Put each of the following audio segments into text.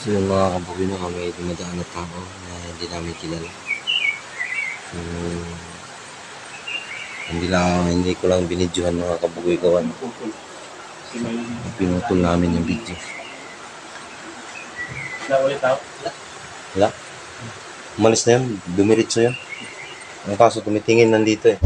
So yung mga kabugino kami dumadaan na tao na hindi namin kilala. So, hindi ko lang binidyohan mga kabugoy kawan. Pinutol namin yung video. Wala? Umalis na yun. Dumiritso yun. Ang kaso tumitingin nandito eh.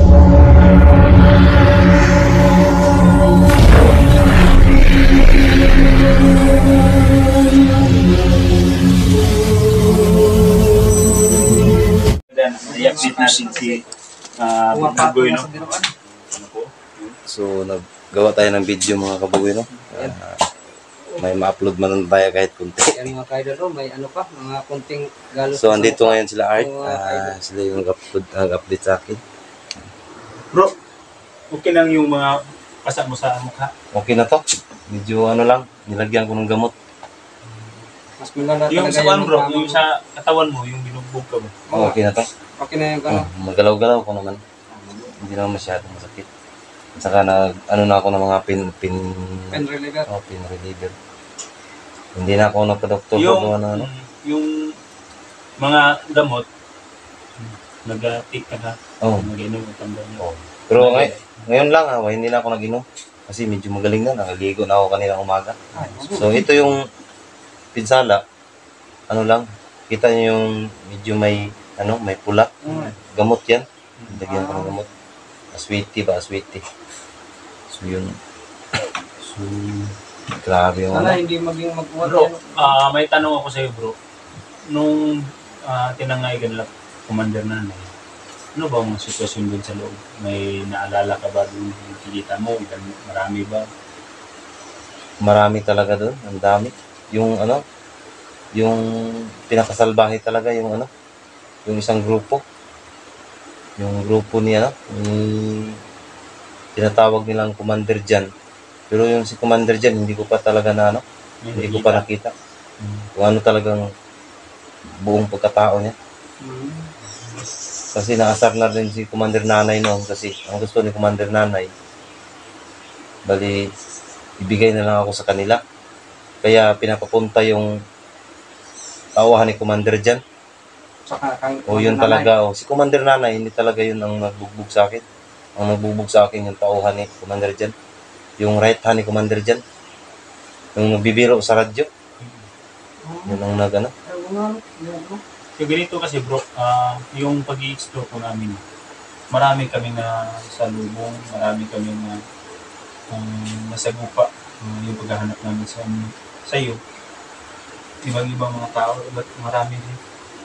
I-update natin si Kabugoy, no? So, naggawa tayo ng video mga kabugoy, no? May ma-upload man tayo kahit kunti. Yan mga kaidol, may ano pa, mga kunting galos. So, andito ngayon sila Art. Sila yung nag-update sa akin. Bro, okay lang yung mga pasa mo sa mukha. Okay na to. Medyo ano lang, nilagyan ko ng gamot. Mas maganda Yung talaga sa one, bro, mga- yung sa katawan mo, yung binugbog ka mo. Okay na to. Okay na yung gano'n. Magalaw-galaw ko naman. Hindi naman masyadong masakit. At saka ano na ako ng mga Pen reliever. pain reliever. Hindi na ako nagpa-doktor Yung, ano. yung mga gamot, nag-take ka na, Oh. mag-inom ang tanda niyo. Pero ngayon lang hindi na ako nag-inom. Kasi medyo magaling na. Nakaligo na ako kanina umaga. So ito yung pinsala. Ano lang. Kita niyo yung medyo may pula. Gamot yan. Lagyan ko ng gamot. Aswiti ba? Aswiti. So yun. So grabe yung Sana hindi maging magkuwat Bro, yan. may tanong ako sa iyo, bro. Nung tinangay ka nila, Commander Nanay, ano ba ang sitwasyon dun sa loob? May naalala ka ba dun yung kikita mo? Marami ba? Marami talaga doon. Ang dami. Yung pinakasalbahe talaga yung yung isang grupo. Yung grupo niya, ni tinatawag nilang Commander Jan. Pero yung si Commander Jan, hindi ko pa talaga hindi ko pa nakita. Kung ano talagang buong pagkatao niya. Kasi naasar na rin si Commander Nanay noon kasi ang gusto ni Commander Nanay, bali, ibigay na lang ako sa kanila. Kaya pinapapunta yung tauhan ni Commander Jan. Saka kang Yun talaga. Si Commander Nanay, hindi talaga yun ang nagbugbog sa akin. Ang nagbugbog sa akin yung tauhan ni Commander Jan. Yung right hand ni Commander Jan. Yung nagbibiro sa radyo. Yun ang So, ganito kasi bro, yung pag-i-explore ko namin, marami kami na sa lubong, marami kami na nasagupa yung paghahanap namin sa iyo. Ibang-ibang mga tao, iba't marami din.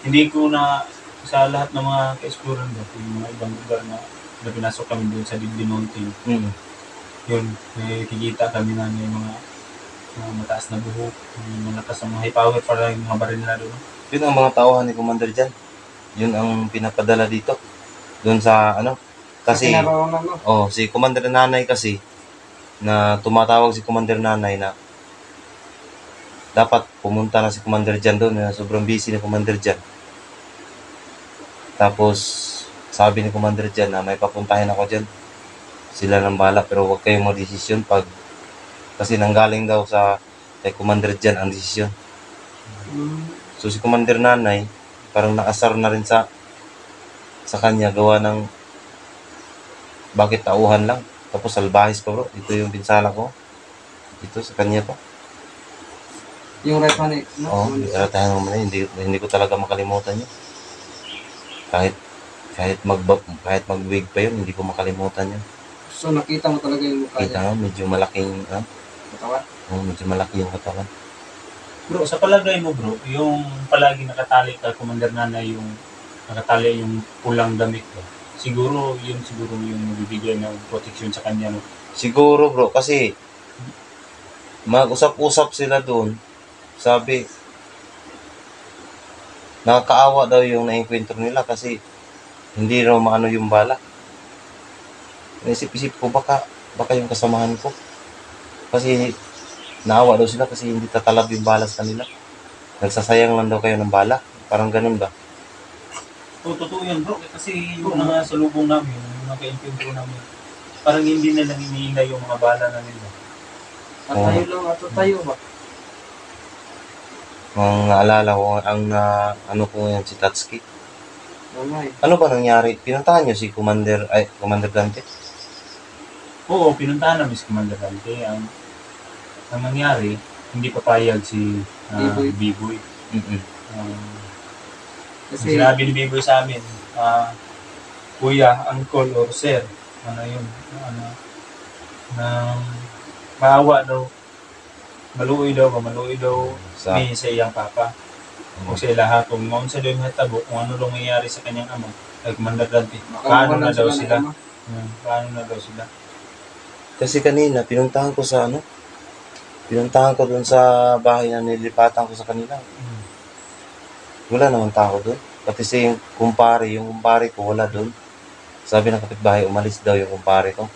Hindi ko na sa lahat ng mga ka-explorer ba, yung mga ibang lugar na pinasok kami doon sa Dibdib Mountain. Yun, may kikita kami na may mga mataas na buhok, may malakas ang mga high power para yung mga baril na doon. Yun ang mga tauhan ni Commander Jan. Yun ang pinapadala dito. Doon sa kasi si Commander Nanay kasi na tumatawag si Commander Nanay na dapat pumunta na si Commander Jan doon na sobrang busy ni Commander Jan. Tapos sabi ni Commander Jan na may papuntahin ako dyan. Sila nang bala pero huwag kayong mag-desisyon kasi nanggaling daw kay Commander Jan ang desisyon. So si Commander Nanay parang naasar na rin sa kanya gawa ng bakit tauhan lang. Tapos salbahis pa bro. Ito yung pinsala ko. Ito sa kanya pa. yung right hand eh. Tayo naman hindi ko talaga makalimutan yun. Kahit mag-wig pa yun, hindi ko makalimutan yun. So nakita mo talaga yung mukha Kita niya. nga, medyo malaking, Katawan. medyo malaki yung katawan. Bro, sa palagay mo bro, yung palagi nakatali ka, Commander Nanay, yung nakatali yung pulang damit ko, siguro yung magbibigay ng protection sa kanya. No? Siguro bro, kasi mag-usap-usap sila doon. Sabi, nakakaawa daw yung na-encounter nila kasi hindi raw maano yung bala. Naisip-isip ko baka yung kasamahan ko. Kasi naawa daw sila kasi hindi tatalab yung bala sa kanila. Nagsasayang lang daw kayo ng bala. Parang ganun ba? O, totoo yan bro, kasi yung mga salubong namin, yung mga ka-encounter namin, parang hindi na lang iniinay yung mga bala namin. At tayo lang, at tayo ba? Ang naalala ko, ano ko yan, si Tatsuki. Oo nga eh. Ano ba nangyari? Pinuntahan niyo si Commander Dante? Oo, pinuntahan namin si Commander Dante. Ang nangyari, hindi papayag si Biboy. Biboy. Mm-mm. Kasi Sinabi ni Biboy sa amin, kuya, uncle or sir, ano yun, na maawa daw, maluoy daw Sa, ni sa iyang papa. O sa lahat, kung maun sa doon hatabo, kung ano daw mangyayari sa kanyang ama, ay Commander Dante, paano na daw sila? Paano na daw sila? kasi kanina, pinuntahan ko dun sa bahay na nilipatan ko sa kanila. Wala naman tao dun. Pati si yung kumpare ko wala dun. Sabi ng kapitbahay, umalis daw yung kumpare ko.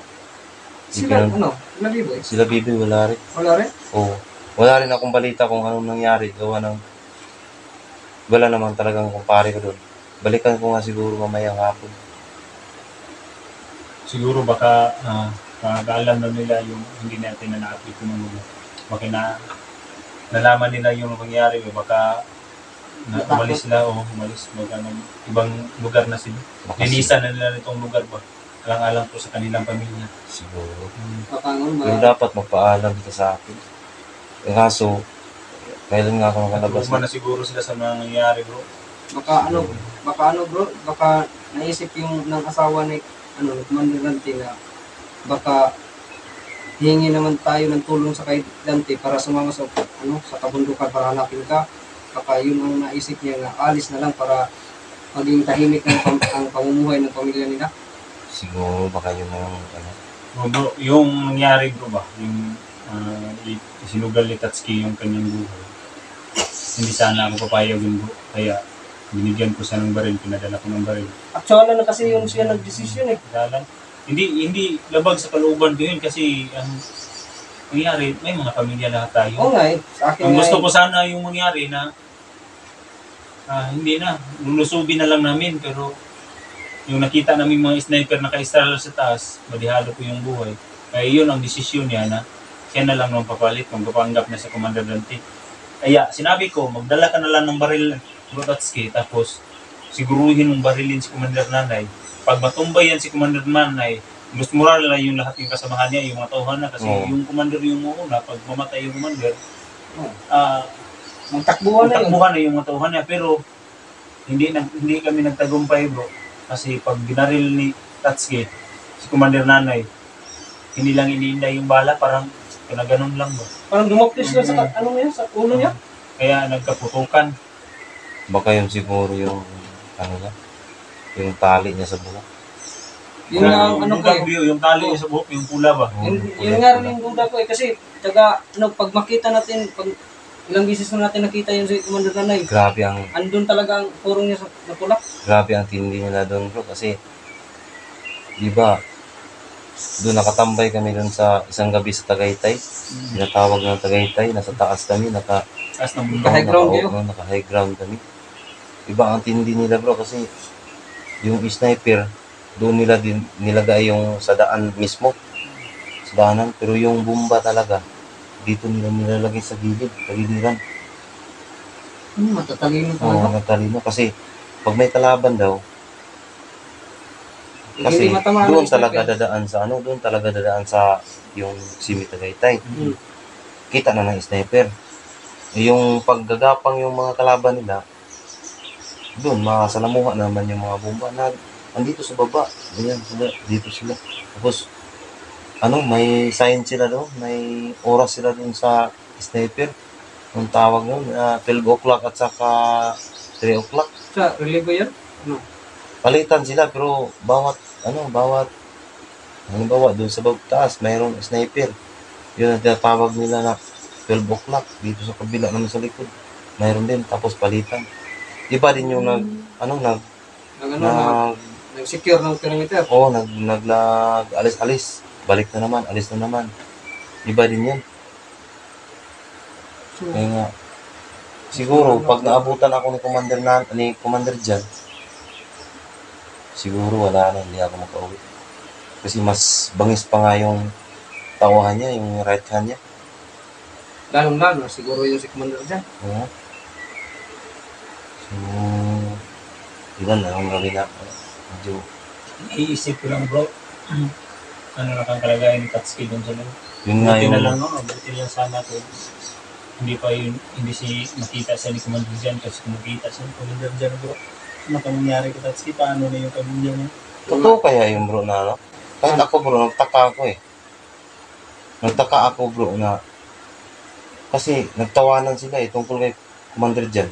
sila, sila Biboy? Sila Bibi, wala rin. Wala rin? Oo. Wala rin akong balita kung anong nangyari. Wala naman talagang kumpare ko dun. Balikan ko nga siguro mamayang hapon. Siguro baka alam na nila yung hindi natin na na-update yung mga baka nalaman nila yung nangyari o baka umalis sila o umalis baka ng ibang lugar na sila. Linisan na nila itong lugar ba? Alang-alang po sa kanilang pamilya. Siguro. Baka Pero dapat magpaalam ka sa akin. Kaso, kailan nga ako nakalabas Nagtulungan na siguro sila sa mga nangyari bro. baka bro, baka naisip yung ng asawa ni Commander Dante na baka hingi naman tayo ng tulong sa kay Dante para sumama sa sa kabundukan para hanapin ka. Baka yun ang naisip niya na alis na lang para maging tahimik ang pamumuhay ng pamilya nila. Siguro, baka yun ang Bro, yung nangyari bro ba? Yung sinugal ni Tatsuki yung kanyang buhay. Hindi sana ako papayag yun bro. Kaya binigyan ko siya ng baril, pinadala ko ng baril. Actually na kasi yung siya nagdesisyon eh. Dalan. Hindi labag sa kalooban ko yun kasi ang nangyari, may mga pamilya lahat tayo. Oo nga eh. Sa akin Ang nga gusto eh. ko sana yung mangyari na hindi na, lulusubin na lang namin pero yung nakita namin mga sniper na ka-install sa taas, madihalo ko yung buhay. Kaya yun ang desisyon niya na siya na lang nung papalit, magpapanggap na sa Commander Dante. Kaya sinabi ko, magdala ka na lang ng baril Brotatski, tapos siguruhin mong barilin si Commander Nanay. Pag matumbay yan si Commander Nanay, gusto mo lang yung lahat yung kasamahan niya, yung mga tauhan na, kasi yung Commander yung una, pag mamatay yung Commander, Magtakbuhan na yun. magtakbuhan na yung mga tauhan niya, pero hindi kami nagtagumpay bro. Kasi pag binaril ni Tatsuki, si Commander Nanay, hindi lang iniinda yung bala, parang ganun lang ba. Parang dumaplis na sa sa ulo niya. Kaya nagkaputukan. Baka yun siguro yung yung tali niya sa buhok. Yun nga ang Yung gagyo, yung tali sa buhok, yung pula ba? Yun nga rin yung duda ko eh. Kasi pag makita natin, pag ilang beses na natin nakita yun si Commander Nanay, andun talaga ang purong niya na pula. Grabe ang tindi nila doon bro kasi di ba doon nakatambay kami doon sa isang gabi sa Tagaytay. Tinatawag ng Tagaytay, nasa taas kami, Taas ng mundo. Naka-high ground kayo? Naka-high ground kami. Iba ang tindi nila bro kasi yung sniper doon nila din nilagay yung sa daan mismo. Sa daanan, pero yung bomba talaga dito nila nilalagay sa giliran. Matatalino Oo, talaga. natalino kasi pag may kalaban daw, kasi Hindi matamaan doon ng talaga sniper. dadaan sa yung Simi Tagaytay. Kita na ng sniper. Yung paggagapang yung mga kalaban nila, doon makasalamuha naman yung mga bomba na andito sa baba. Ganyan sila, dito sila. Tapos may sign sila doon, may oras sila doon sa sniper. Yung tawag noon, 12 o'clock at saka 3 o'clock. Sa relibo yan? Palitan sila pero bawat halimbawa doon sa taas mayroong sniper. Yun ang tinatawag nila na 12 o'clock. Dito sa kabila naman sa likod mayroon din, tapos palitan. Iba din yung Nag-secure ng perimeter. alis-alis, balik na naman, alis na naman. Iba din yan. Kaya nga siguro pag naabutan ako ni Commander Jan, siguro wala na, hindi ako makauwi. Kasi mas bangis pa nga yung tauhan niya, yung right hand niya. Lalong-lalo, siguro yung si Commander dyan. Oo. So, iwan na ang gawin na. Medyo, Iisip ko lang bro, ano na kang kalagayan ni Tatsuki doon sa loob. yun nga Buti yung, na lang, no? Buti lang sana kung hindi si makita siya ni Commander Jan kasi kung makita siya ni Commander Jan bro. Ano ka nangyari kay Tatsuki? Paano na yung pamilya niya? totoo kaya yung bro na ano? Kahit ako bro, nagtaka ako eh. Nagtaka ako bro na, kasi nagtawanan sila eh, tungkol kay Commander Jan.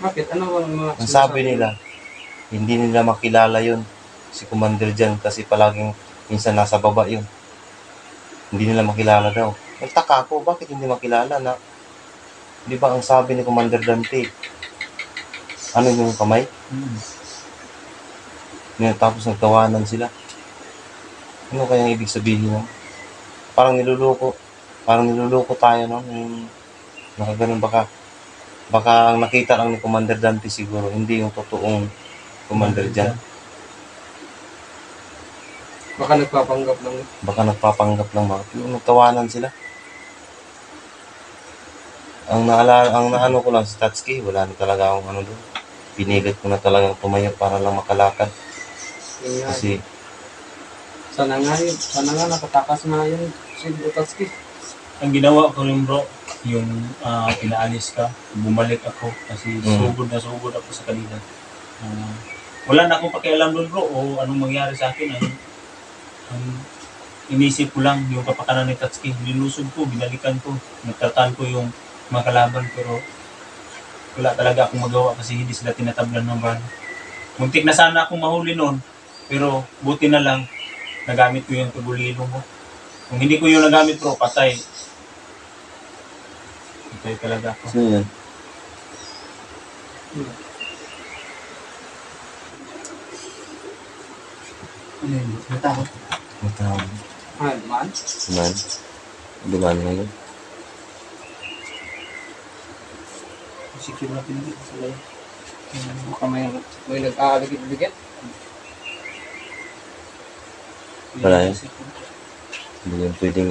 Bakit? Ano bang mga Ang sabi nila, hindi nila makilala yun, si Commander Jan, kasi palaging minsan nasa baba yun. Hindi nila makilala daw. Nagtaka ako, bakit hindi makilala na, di ba ang sabi ni Commander Dante, ano yung kamay? Ngayon, tapos nagtawanan sila. Ano kayang ibig sabihin nun? Parang niluloko tayo no? Yung nakaganon baka ang nakita lang ni Commander Dante siguro, hindi yung totoong Commander Jan. Baka nagpapanggap lang. Baka nagpapanggap lang mga yung nagtawanan sila. Ang naano ko lang si Tatsuki, wala na talaga akong ano doon. Pinilit ko na talagang tumayo para lang makalakad. Yun nga. Kasi Sana nga nakatakas na yun si Tatsuki. Ang ginawa ko rin bro, yung pinaalis ka, bumalik ako kasi sugod ako sa kanila. Wala na akong pakialam doon bro o anong mangyari sa akin. Ang inisip ko lang yung kapakanan ni Tatsuki, nilusog ko, binalikan ko, nagtatan ko yung mga kalaban pero wala talaga akong magawa kasi hindi sila tinatablan ng bala. Muntik na sana akong mahuli noon pero buti na lang nagamit ko yung tugulilo mo. Kung hindi ko yung nagamit bro, patay. Patay talaga ako. so yun. Ano yun? Natakot. Matawag. Man? Duman ngayon. Secure natin dito sa layo. Baka may nag-aaligid-ligid. Wala yun. Hindi yan pwedeng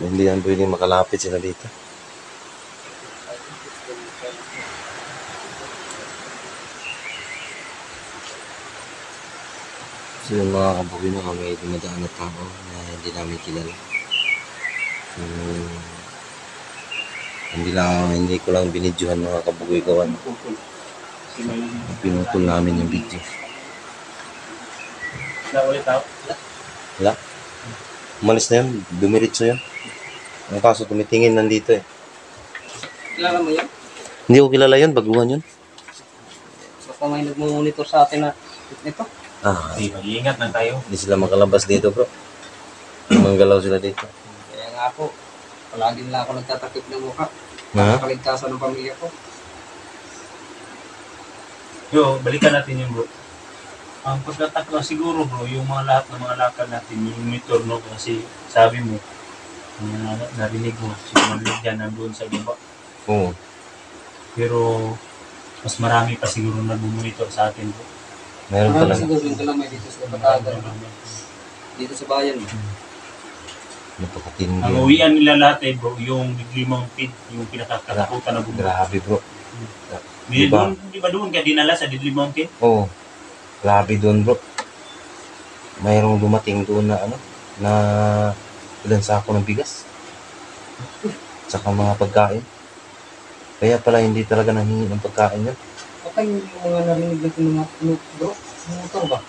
hindi yan pwedeng makalapit sila dito. So yung mga kabukino kami dumadaan na tao na hindi namin kilala. Hindi ko lang binidyohan mga kabugoy gawan. Pinutol namin yung video. Wala ulit ako. Wala. Umalis na yun. Dumiritso yun. Ang kaso tumitingin nandito eh. Kilala mo yan? Hindi ko kilala yun. Baguhan yun. Baka may nagmumonitor sa atin na ito. Hindi, mag-iingat na tayo. Hindi sila makalabas dito bro. Manggalaw sila dito. Kaya nga po, palagi nila ako nagtatakip ng mukha. Ha? Kaligtasan ng pamilya ko. Yo, balikan natin yung bro. Ang pagkatakla siguro bro, yung lahat ng mga lakad natin, yung monitor no, kasi sabi mo, narinig mo, si Commander Jan nandun sa baba. Oo. Pero, mas marami pa siguro nag-monitor sa atin bro. Meron Marami talaga. siguro yung kalamay dito sa Batagan. Dito sa bayan. Napakatindi. Ang uwian nila lahat eh bro, yung Bigli Mountain, yung pinakakatakutan na bundok. Grabe bro. Di Diba? ba doon ka dinala sa Bigli Mountain? Oo. Grabe doon bro. Mayroong dumating doon na na ilan sako ng bigas. Tsaka mga pagkain. Kaya pala hindi talaga nanghingi ng pagkain yun. Baka yung mga narinig natin ng mga bro, motor ba?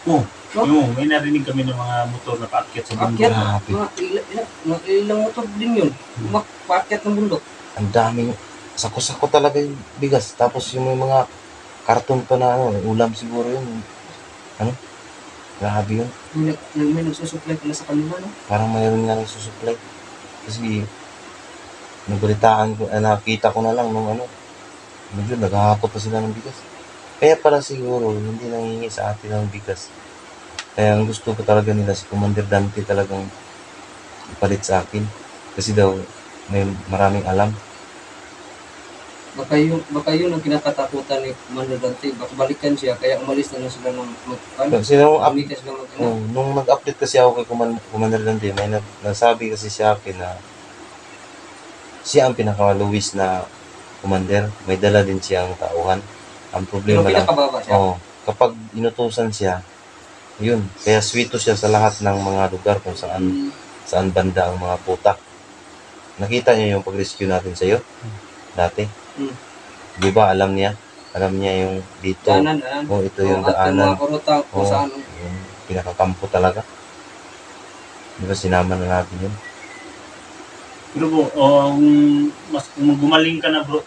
Oo. No? Yung, may narinig kami ng mga motor na paakyat sa bundok. Akyat, Grabe. mga ilang motor din yun. Paakyat ng bundok. Ang daming sako-sako talaga yung bigas. Tapos yung may mga karton pa na ulam siguro yun. Grabe yun. May nagsusupply pala sa kanila, no? Parang mayroon nga nagsusupply. Kasi nabalitaan ko, nakita ko na lang nung medyo naghahakot pa sila ng bigas. Kaya pala siguro hindi nangingi sa atin ng bigas. Kaya ang gusto ko talaga nila si Commander Dante talagang ipalit sa akin. Kasi daw may maraming alam. Baka yun ang kinakatakutan ni Commander Dante. Baka balikan siya, kaya umalis na lang sila ng Kasi umikas lang nung nag-update kasi ako kay Commander Dante, may nagsabi kasi siya akin na siya ang pinaka-lowest na commander. May dala din siyang tauhan. Ang Pero problema lang, pinakababa siya. kapag inutusan siya, yun, kaya sweeto siya sa lahat ng mga lugar kung saan saan banda ang mga putak. Nakita niyo yung pag-rescue natin sa iyo dati. Hmm. Di ba alam niya yung dito. Daanan. Ito yung At yung daanan. mga kurutang kung Oo. saan. Yung pinakakampo talaga. Di ba sinama na natin yun? Pero bro, kung gumaling ka na bro,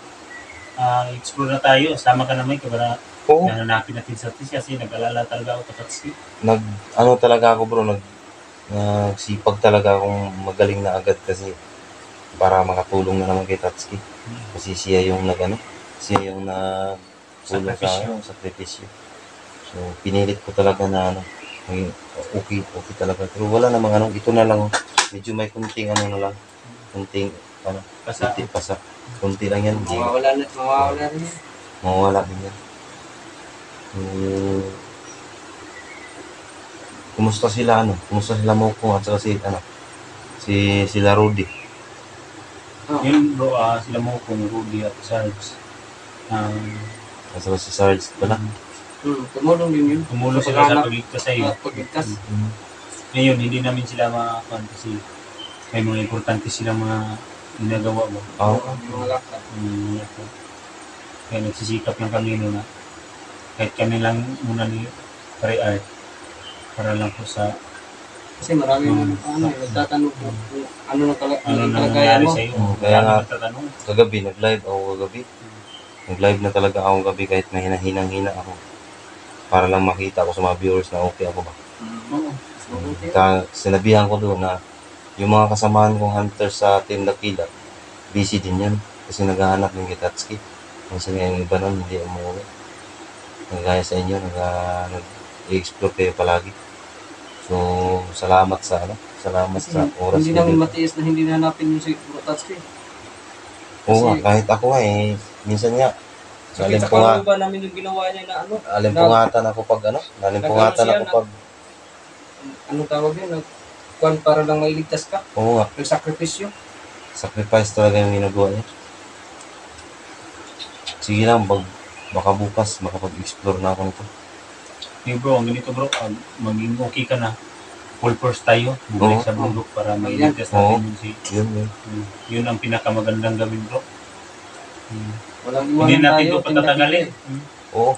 explore na tayo, sama ka na may para Oo. hanapin natin sa atin kasi nag-alala talaga ako Tatsuki. Talaga ako bro, nagsipag talaga akong magaling na agad kasi para makatulong na naman kay Tatsuki. Kasi siya yung siya yung tulong sa akin, sakripisyo. So, pinilit ko talaga na okay talaga. Pero wala namang ito na lang, medyo may kunting kunting Basta pasa. Kunti lang yan, hindi. Mawawala rin yan. Mawawala din yan. Kumusta sila Kumusta sila Mokong at saka sila Rudy? yun bro, sila mo kung Rudy at Sarge. At saka si Sarge pala. Tumulong din yun. Tumulong sila sa pagligtas sa iyo. Pagligtas. Ngayon, hindi namin sila makakuan kasi may mga importante silang mga ginagawa mo. Mga lakad. Kaya nagsisikap lang kami na kahit kami lang muna ni Art para lang po sa Kasi marami nagtatanong kung ano na ano na kalagayan nangyari mo. sa iyo. Kaya nga, nagtatanong. kagabi, nag-live ako kagabi. Nag-live na talaga ako kagabi kahit may hinang-hina ako. Para lang makita ko sa mga viewers na okay ako ba. Oo. Sinabihan ko doon na yung mga kasamahan kong hunter sa Team Dakila, busy din yan. Kasi naghahanap ng Gitatsuki. Kasi nga yung iba nun, hindi umuwi. Nagaya sa inyo, nag-explore kayo palagi. So, salamat sa oras. Hindi namin matiis na hindi nahanapin yung si Tatsuki. Oo nga, kahit ako minsan nga, Sa ba namin yung ginawa niya na nalimpungatan ako pag nalimpungatan ako pag, anong tawag yun? Kuwan para lang mailigtas ka? oo nga, Nagsakripisyo? sacrifice talaga yung ginagawa niya. Sige lang, baka bukas makapag-explore na ako nito. Hey bro, ang ganito bro, maging okay ka na. Full force tayo, bumalik Oo. sa bundok para mailigtas natin Yun. yun ang pinakamagandang gawin bro. Walang Hindi iwanan natin tayo. ito patatagalin. Oo.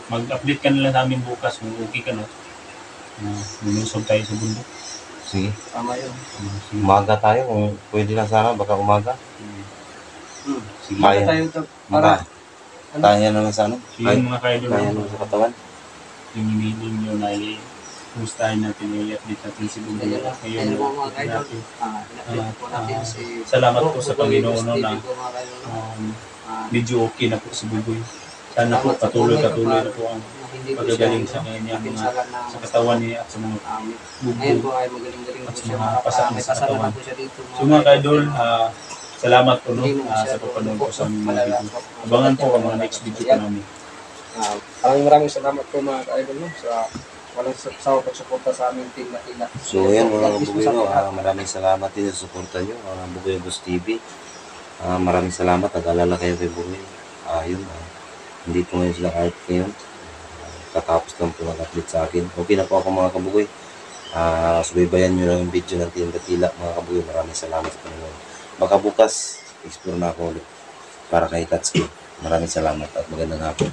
Mag-update ka na lang sa amin bukas kung okay ka na. Lulusog tayo sa bundok. Sige. Tama yun. Sige. Umaga tayo, kung pwede lang sana, baka umaga. Sige. Kaya. Tayo para Kaya naman sa So, yung mga kaidol, Kaya naman sa katawan. yung hinihiling nyo na i-postahin natin, i-update natin si bundok. Ayun po mga kaidol. natin. In-update po natin si Salamat po sa Panginoon TV na po, mga kaidol, no? medyo okay na po si Buboy. Sana po patuloy na po ang Hindi po pagagaling siya sa kanya mga pinsalan na sa katawan niya at sa mga ngayon po ay magaling-galing po At siya. mga pasakit May sa kasalanan katawan. po siya dito. So mga kaidol, salamat po Hindi mo siya sa papanood po sa aming mga malala video. po. Abangan po ang mga next video po namin. Maraming salamat po mga ka-idol, no, sa walang sawa pagsuporta sa aming team na Tila. So yan mga kabugoy, maraming salamat din sa suporta nyo, mga Bugoy Boss TV. Maraming salamat, nag-alala kayo kay Bugoy. Hindi po ngayon sila art ngayon. Katapos lang po mag-update sa akin. Okay na po ako mga kabugoy. Subaybayan nyo lang yung video ng Team Dakila mga kabugoy. Maraming salamat sa Panginoon. Baka bukas, explore na ako ulit para kay Tatsuki. Maraming salamat at magandang hapon.